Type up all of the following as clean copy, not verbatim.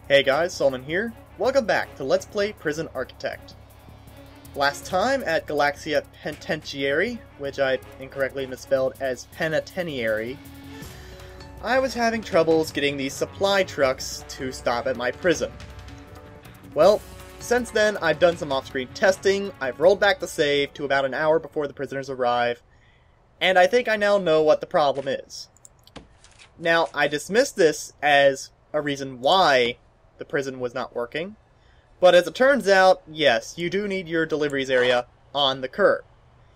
Hey guys, Solomon here. Welcome back to Let's Play Prison Architect. Last time at Galaxia Penitentiary, which I incorrectly misspelled as Penitentiary, I was having troubles getting these supply trucks to stop at my prison. Well, since then I've done some off-screen testing, I've rolled back the save to about an hour before the prisoners arrive, and I think I now know what the problem is. Now, I dismiss this as a reason why the prison was not working, but as it turns out, yes, you do need your deliveries area on the curb.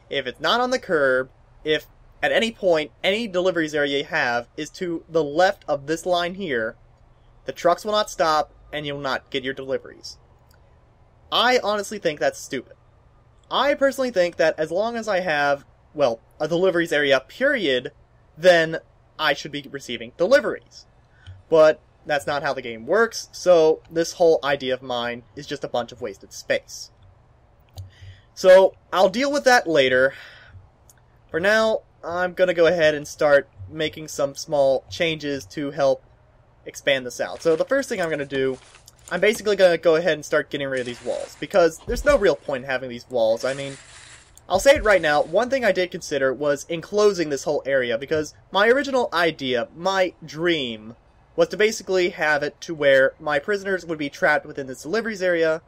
If it's not on the curb, if at any point any deliveries area you have is to the left of this line here, the trucks will not stop and you'll not get your deliveries. I honestly think that's stupid. I personally think that as long as I have, well, a deliveries area period, then I should be receiving deliveries. But that's not how the game works, so this whole idea of mine is just a bunch of wasted space. So, I'll deal with that later. For now, I'm gonna go ahead and start making some small changes to help expand this out. So the first thing I'm gonna do, I'm basically gonna go ahead and start getting rid of these walls, because there's no real point in having these walls. I mean, I'll say it right now, one thing I did consider was enclosing this whole area, because my original idea, my dream, was to basically have it to where my prisoners would be trapped within this deliveries area,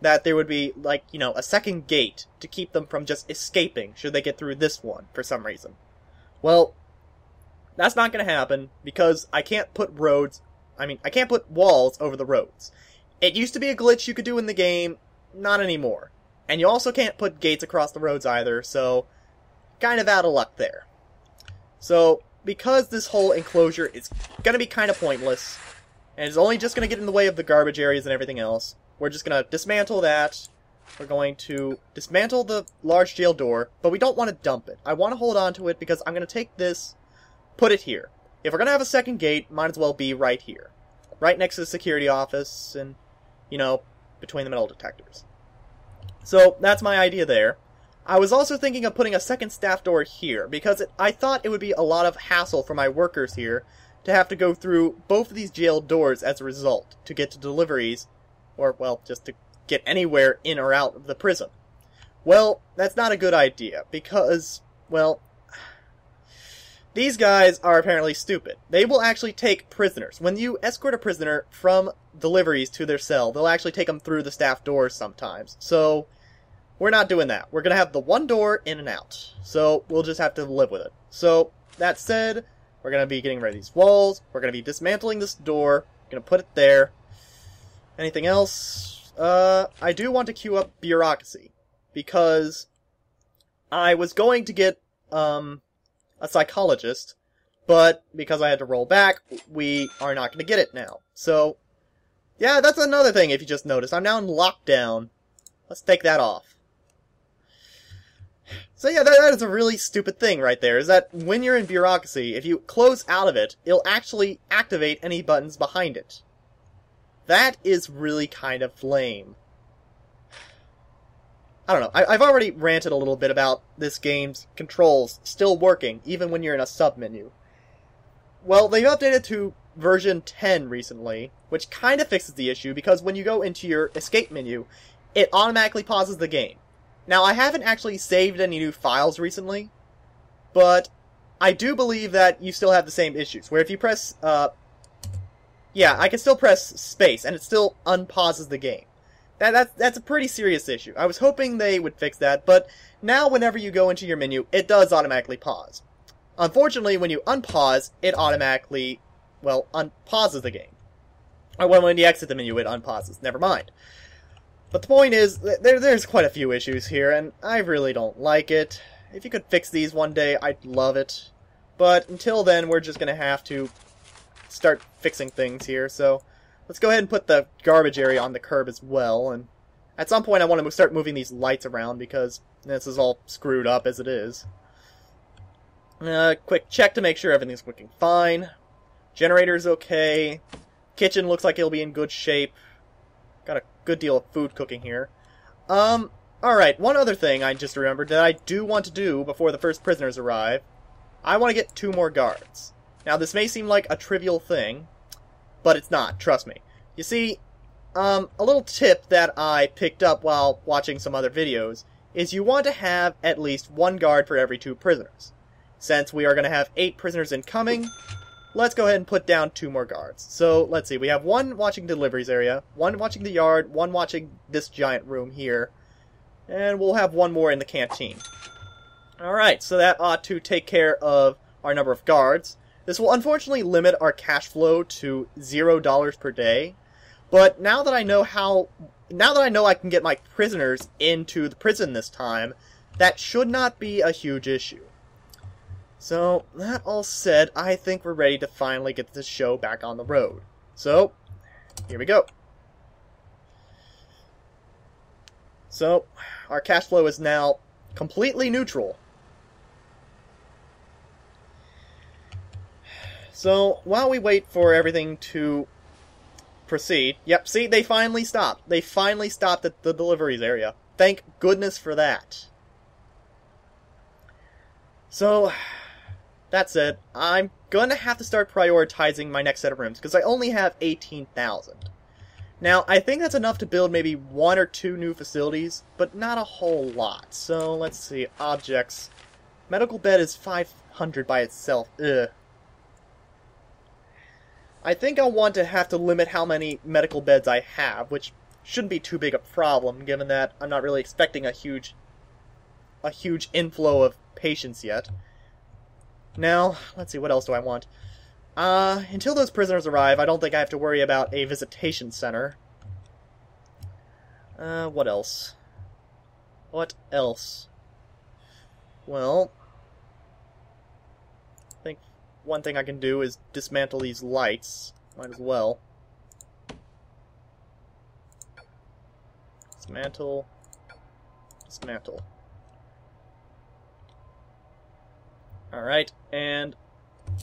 that there would be, like, you know, a second gate to keep them from just escaping should they get through this one for some reason. Well, that's not going to happen, because I can't put I can't put walls over the roads. It used to be a glitch you could do in the game, not anymore. And you also can't put gates across the roads either, so kind of out of luck there. So, because this whole enclosure is going to be kind of pointless, and is only just going to get in the way of the garbage areas and everything else, we're just going to dismantle that. We're going to dismantle the large jail door, but we don't want to dump it. I want to hold on to it because I'm going to take this, put it here. If we're going to have a second gate, might as well be right here. Right next to the security office and, you know, between the metal detectors. So, that's my idea there. I was also thinking of putting a second staff door here, because I thought it would be a lot of hassle for my workers here to have to go through both of these jail doors as a result, to get to deliveries, or, well, just to get anywhere in or out of the prison. Well, that's not a good idea, because, well, these guys are apparently stupid. They will actually take prisoners. When you escort a prisoner from deliveries to their cell, they'll actually take them through the staff doors sometimes. So, we're not doing that. We're going to have the one door in and out. So, we'll just have to live with it. So, that said, we're going to be getting rid of these walls. We're going to be dismantling this door. Going to put it there. Anything else? I do want to queue up bureaucracy. Because I was going to get, a psychologist, but because I had to roll back, we are not going to get it now. So, yeah, that's another thing if you just noticed. I'm now in lockdown. Let's take that off. So yeah, that is a really stupid thing right there, is that when you're in bureaucracy, if you close out of it, it'll actually activate any buttons behind it. That is really kind of lame. I don't know, I've already ranted a little bit about this game's controls still working, even when you're in a sub-menu. Well, they've updated to version 10 recently, which kind of fixes the issue, because when you go into your escape menu, it automatically pauses the game. Now, I haven't actually saved any new files recently, but I do believe that you still have the same issues, where if you press, yeah, I can still press space, and it still unpauses the game. That's a pretty serious issue. I was hoping they would fix that, but now whenever you go into your menu, it does automatically pause. Unfortunately, when you unpause, it automatically, well, unpauses the game. Or when you exit the menu, it unpauses. Never mind. But the point is, there's quite a few issues here, and I really don't like it. If you could fix these one day, I'd love it. But until then, we're just going to have to start fixing things here, so let's go ahead and put the garbage area on the curb as well, and at some point I want to start moving these lights around because this is all screwed up as it is. Quick check to make sure everything's working fine. Generator's okay. Kitchen looks like it'll be in good shape. Got a good deal of food cooking here. Alright, one other thing I just remembered that I do want to do before the first prisoners arrive. I want to get 2 more guards. Now, this may seem like a trivial thing, but it's not, trust me. You see, a little tip that I picked up while watching some other videos is you want to have at least one guard for every 2 prisoners. Since we are going to have 8 prisoners incoming, let's go ahead and put down 2 more guards. So, let's see, we have 1 watching the deliveries area, 1 watching the yard, 1 watching this giant room here, and we'll have 1 more in the canteen. Alright, so that ought to take care of our number of guards. This will unfortunately limit our cash flow to $0 per day. But now that I know I can get my prisoners into the prison this time, that should not be a huge issue. So, that all said, I think we're ready to finally get this show back on the road. So, here we go. So, our cash flow is now completely neutral. So, while we wait for everything to proceed... Yep, see, they finally stopped. They finally stopped at the deliveries area. Thank goodness for that. So, that said, I'm gonna have to start prioritizing my next set of rooms, because I only have 18,000. Now, I think that's enough to build maybe 1 or 2 new facilities, but not a whole lot. So, let's see. Objects. Medical bed is 500 by itself. Ugh. I think I'll want to have to limit how many medical beds I have, which shouldn't be too big a problem, given that I'm not really expecting a huge inflow of patients yet. Now, let's see, what else do I want? Until those prisoners arrive, I don't think I have to worry about a visitation center. What else? What else? Well, I think one thing I can do is dismantle these lights. Might as well. Dismantle. Dismantle. Alright, and I'm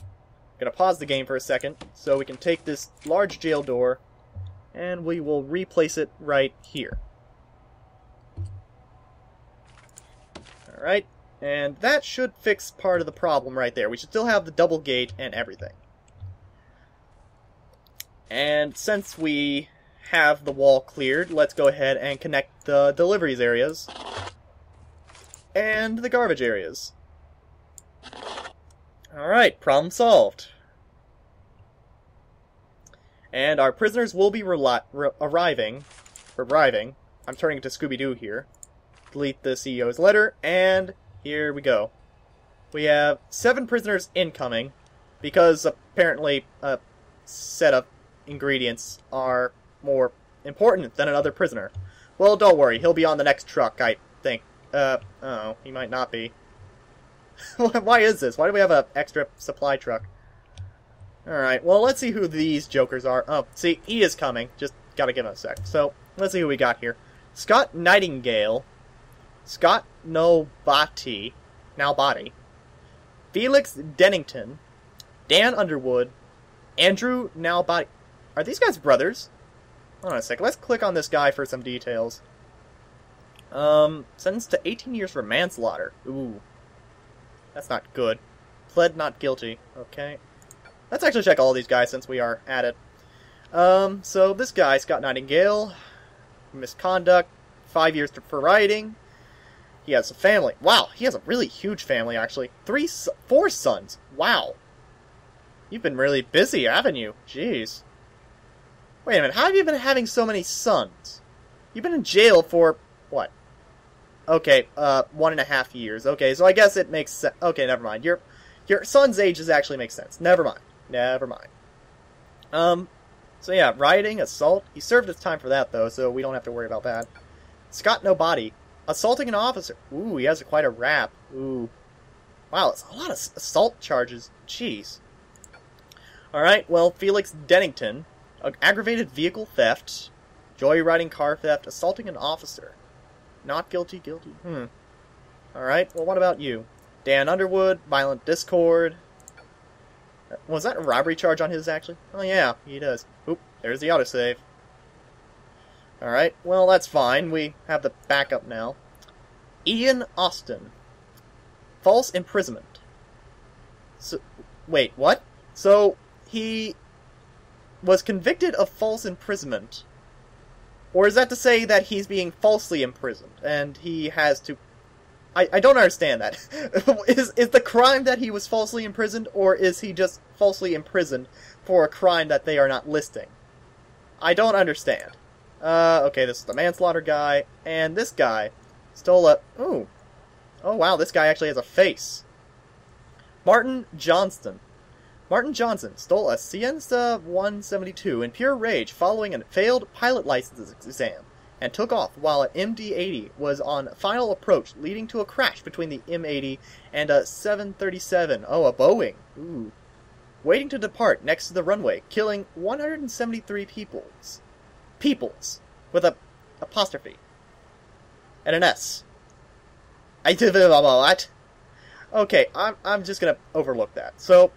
gonna pause the game for a second so we can take this large jail door and we will replace it right here. Alright, and that should fix part of the problem right there. We should still have the double gate and everything. And since we have the wall cleared, let's go ahead and connect the deliveries areas and the garbage areas. Alright, problem solved. And our prisoners will be arriving. I'm turning into Scooby-Doo here. Delete the CEO's letter, and here we go. We have 7 prisoners incoming, because apparently a set of ingredients are more important than another prisoner. Well, don't worry, he'll be on the next truck, I think. Oh, he might not be. Why is this? Why do we have an extra supply truck? Alright, well, let's see who these jokers are. Oh, see, he is coming. Just gotta give him a sec. So, let's see who we got here. Scott Nightingale. Scott Nobati. Felix Dennington. Dan Underwood. Andrew Nowbody. Are these guys brothers? Hold on a sec. Let's click on this guy for some details. Sentenced to 18 years for manslaughter. Ooh. That's not good. Pled not guilty. Okay. Let's actually check all these guys since we are at it. So this guy, Scott Nightingale, misconduct, 5 years for rioting. He has a family. Wow, he has a really huge family, actually. 4 sons. Wow. You've been really busy, haven't you? Jeez. Wait a minute, how have you been having so many sons? You've been in jail for, what? Okay, 1.5 years. Okay, so I guess it makes sense. Okay, never mind. Your son's ages actually makes sense. Never mind. Never mind. So yeah, rioting, assault. He served his time for that, though, so we don't have to worry about that. Scott Nobody. Assaulting an officer. Ooh, he has quite a rap. Ooh. Wow, it's a lot of assault charges. Jeez. Alright, well, Felix Dennington. Aggravated vehicle theft. Joyriding car theft. Assaulting an officer. Not guilty, guilty. Alright, well, what about you? Dan Underwood. Violent discord. Was that a robbery charge on his, actually? Oh, yeah, he does. Oop, there's the autosave. Alright, well, that's fine. We have the backup now. Ian Austin. False imprisonment. So, wait, what? So, he was convicted of false imprisonment. Or is that to say that he's being falsely imprisoned, and he has to... I don't understand that. Is the crime that he was falsely imprisoned, or is he just falsely imprisoned for a crime that they are not listing? I don't understand. Okay, this is the manslaughter guy, and this guy stole a... Ooh. Oh, wow, this guy actually has a face. Martin Johnston. Martin Johnson stole a Cienza 172 in pure rage following a failed pilot license exam, and took off while an MD-80 was on final approach, leading to a crash between the M80 and a 737. Oh, a Boeing. Ooh. Waiting to depart next to the runway, killing 173 peoples. With a apostrophe. And an S. I did what? Okay, I'm just gonna overlook that. So,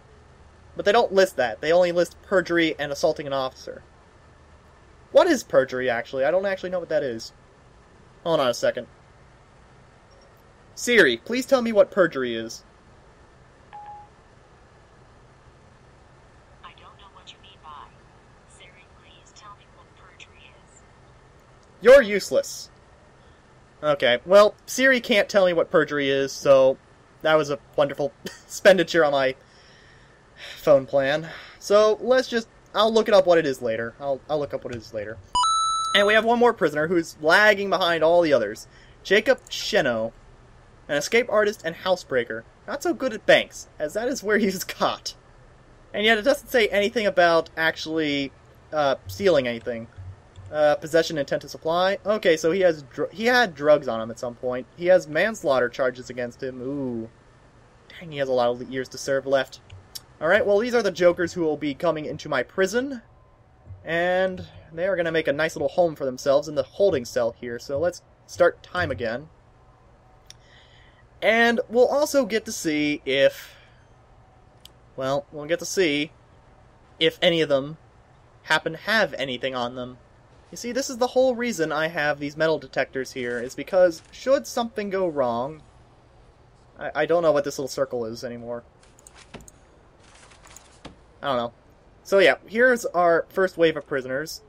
but they don't list that. They only list perjury and assaulting an officer. What is perjury, actually? I don't actually know what that is. Hold on a second. Siri, please tell me what perjury is. I don't know what you mean by. Siri, please tell me what perjury is. You're useless. Okay, well, Siri can't tell me what perjury is, so that was a wonderful expenditure on my phone plan. So, let's just... I'll look it up what it is later. I'll look up what it is later. And we have one more prisoner who's lagging behind all the others. Jacob Sheno, an escape artist and housebreaker. Not so good at banks, as that is where he was caught. And yet it doesn't say anything about actually stealing anything. Possession, intent to supply. Okay, so he had drugs on him at some point. He has manslaughter charges against him. Ooh. Dang, he has a lot of years to serve left. Alright, well, these are the jokers who will be coming into my prison. And they are going to make a nice little home for themselves in the holding cell here. So let's start time again. And we'll also get to see if... Well, we'll get to see if any of them happen to have anything on them. You see, this is the whole reason I have these metal detectors here, is because should something go wrong... I don't know what this little circle is anymore. I don't know. So yeah, here's our first wave of prisoners.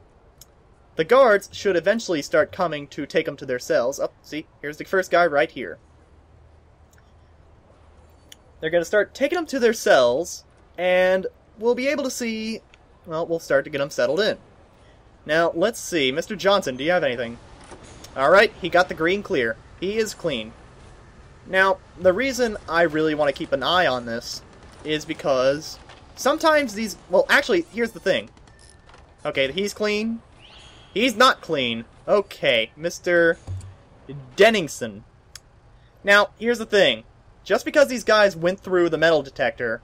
The guards should eventually start coming to take them to their cells. Oh, see, here's the first guy right here. They're going to start taking them to their cells, and we'll be able to see... Well, we'll start to get them settled in. Now, let's see. Mr. Johnson, do you have anything? Alright, he got the green clear. He is clean. Now, the reason I really want to keep an eye on this is because... Sometimes these... Well, actually, here's the thing. Okay, he's clean. He's not clean. Okay, Mr. Denningson. Now, here's the thing. Just because these guys went through the metal detector,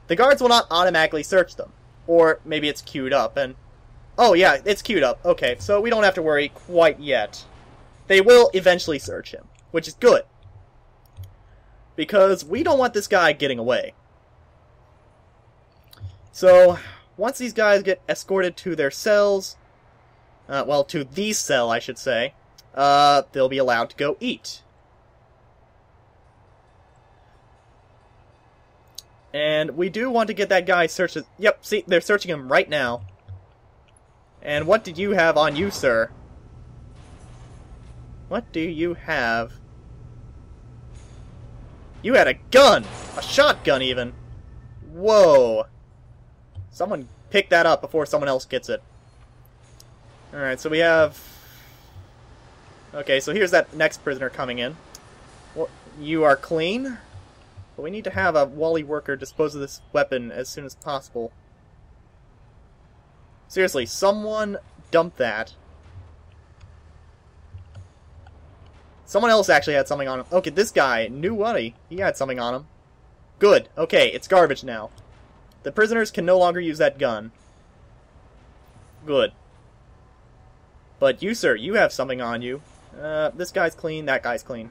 the guards will not automatically search them. Or maybe it's queued up, and... Oh, yeah, it's queued up. Okay, so we don't have to worry quite yet. They will eventually search him, which is good. Because we don't want this guy getting away. So, once these guys get escorted to their cells, well, to the cell, I should say, they'll be allowed to go eat. And we do want to get that guy searched. Yep, see, they're searching him right now. And what did you have on you, sir? What do you have? You had a gun! A shotgun, even! Whoa! Someone pick that up before someone else gets it. Alright, so we have... Okay, so here's that next prisoner coming in. Well, you are clean, but we need to have a Wally worker dispose of this weapon as soon as possible. Seriously, someone dump that. Someone else actually had something on him. Okay, this guy, New Wally, he had something on him. Good. Okay, it's garbage now. The prisoners can no longer use that gun. Good. But you, sir, you have something on you. This guy's clean, that guy's clean.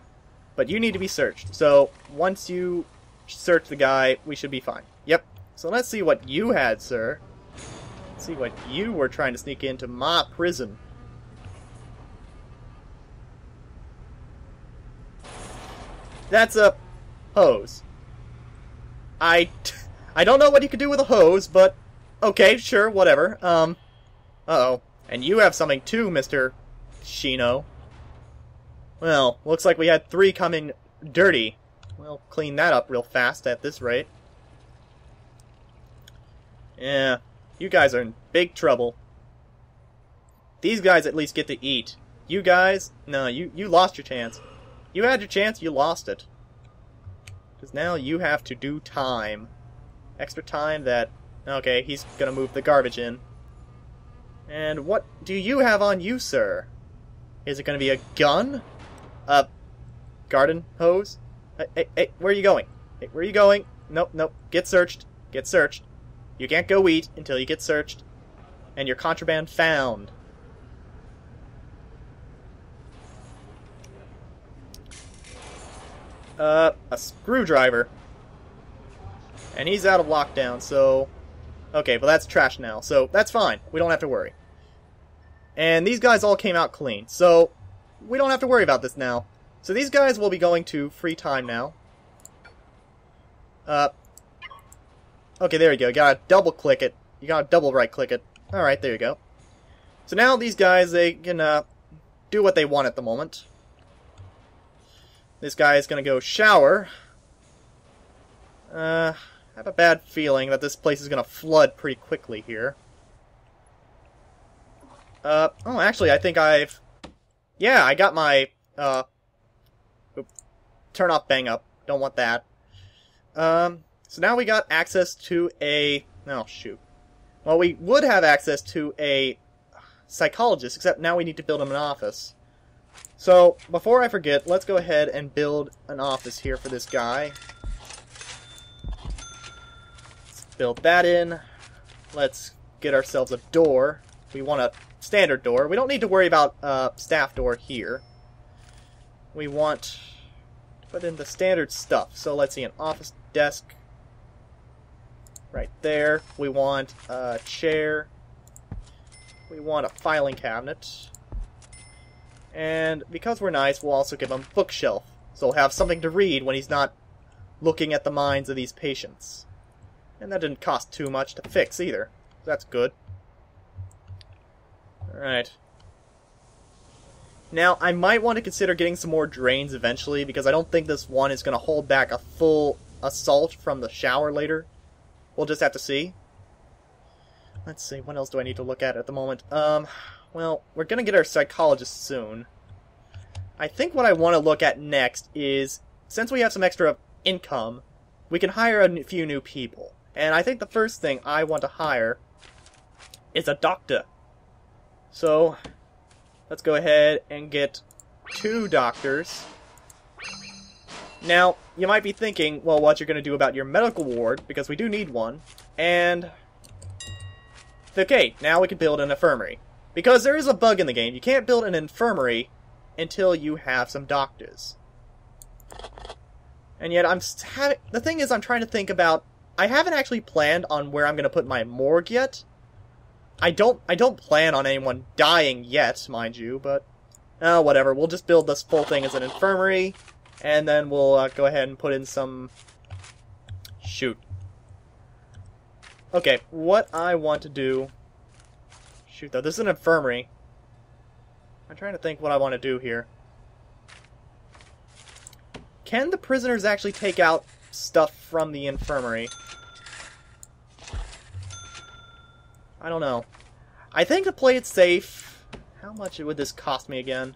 But you need to be searched. So, once you search the guy, we should be fine. Yep. So let's see what you had, sir. Let's see what you were trying to sneak into my prison. That's a hose. I don't know what you could do with a hose, but Okay, sure, whatever. Uh-oh. And you have something too, Mr. Shino. Well, looks like we had 3 coming dirty. We'll clean that up real fast at this rate. Yeah, you guys are in big trouble. These guys at least get to eat. You guys, no, you lost your chance. You had your chance, you lost it. Because now you have to do time. Extra time that... Okay, he's gonna move the garbage in. And what do you have on you, sir? Is it gonna be a gun? A garden hose? Hey, where are you going? Hey, where are you going? Nope, nope. Get searched. Get searched. You can't go eat until you get searched. And your contraband found. A screwdriver. And he's out of lockdown, so... Okay, well that's trash now, so that's fine. We don't have to worry. And these guys all came out clean, so we don't have to worry about this now. So these guys will be going to free time now. Okay, there you go. You gotta double click it. You gotta double right click it. Alright, there you go. So now these guys, they can do what they want at the moment. This guy is gonna go shower. I have a bad feeling that this place is gonna flood pretty quickly here. Oh, actually, I think I've... Yeah, I got my, turn off bang up. Don't want that. So now we got access to a... Oh, shoot. Well, we would have access to a psychologist, except now we need to build him an office. So, before I forget, let's go ahead and build an office here for this guy. Let's build that in. Let's get ourselves a door. We want a standard door. We don't need to worry about staff door here. We want to put in the standard stuff. So let's see, an office desk right there. We want a chair. We want a filing cabinet. And because we're nice, we'll also give him a bookshelf. So he'll have something to read when he's not looking at the minds of these patients. And that didn't cost too much to fix either. That's good. Alright. Now, I might want to consider getting some more drains eventually, because I don't think this one is going to hold back a full assault from the shower later. We'll just have to see. Let's see, what else do I need to look at the moment? Well, we're going to get our psychologist soon. I think what I want to look at next is, since we have some extra income, we can hire a few new people. And I think the first thing I want to hire is a doctor. So, let's go ahead and get 2 doctors. Now, you might be thinking, well, what you're going to do about your medical ward, because we do need one. And, okay, now we can build an infirmary. Because there is a bug in the game. You can't build an infirmary until you have some doctors. And yet, the thing is, I'm trying to think about... I haven't actually planned on where I'm going to put my morgue yet. I don't plan on anyone dying yet, mind you, but... whatever. We'll just build this full thing as an infirmary. And then we'll go ahead and put in some... Shoot. Okay, what I want to do... Shoot, though, this is an infirmary. I'm trying to think what I want to do here. Can the prisoners actually take out stuff from the infirmary? I don't know. I think to play it safe... How much would this cost me again?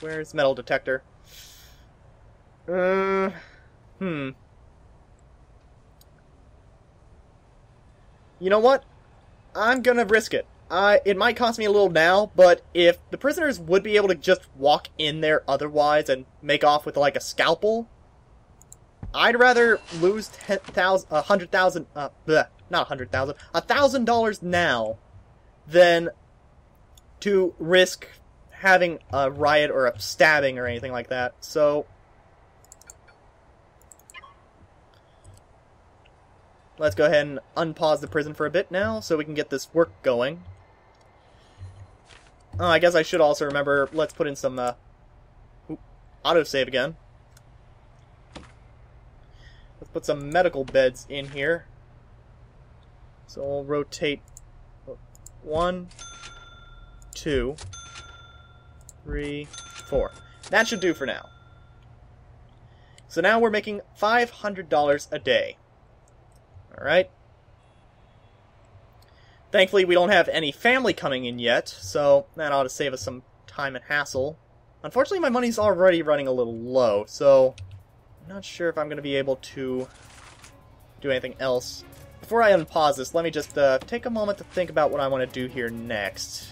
Where's metal detector? You know what? I'm gonna risk it. It might cost me a little now, but if the prisoners would be able to just walk in there otherwise and make off with, like, a scalpel, I'd rather lose $1,000 now than to risk having a riot or a stabbing or anything like that. So, let's go ahead and unpause the prison for a bit now, so we can get this work going. Oh, I guess I should also remember, let's put in some, autosave again. Let's put some medical beds in here. So we'll rotate 1, 2, 3, 4. That should do for now. So now we're making $500 a day. Alright. Thankfully, we don't have any family coming in yet, so that ought to save us some time and hassle. Unfortunately, my money's already running a little low, so I'm not sure if I'm going to be able to do anything else. Before I unpause this, let me just take a moment to think about what I want to do here next.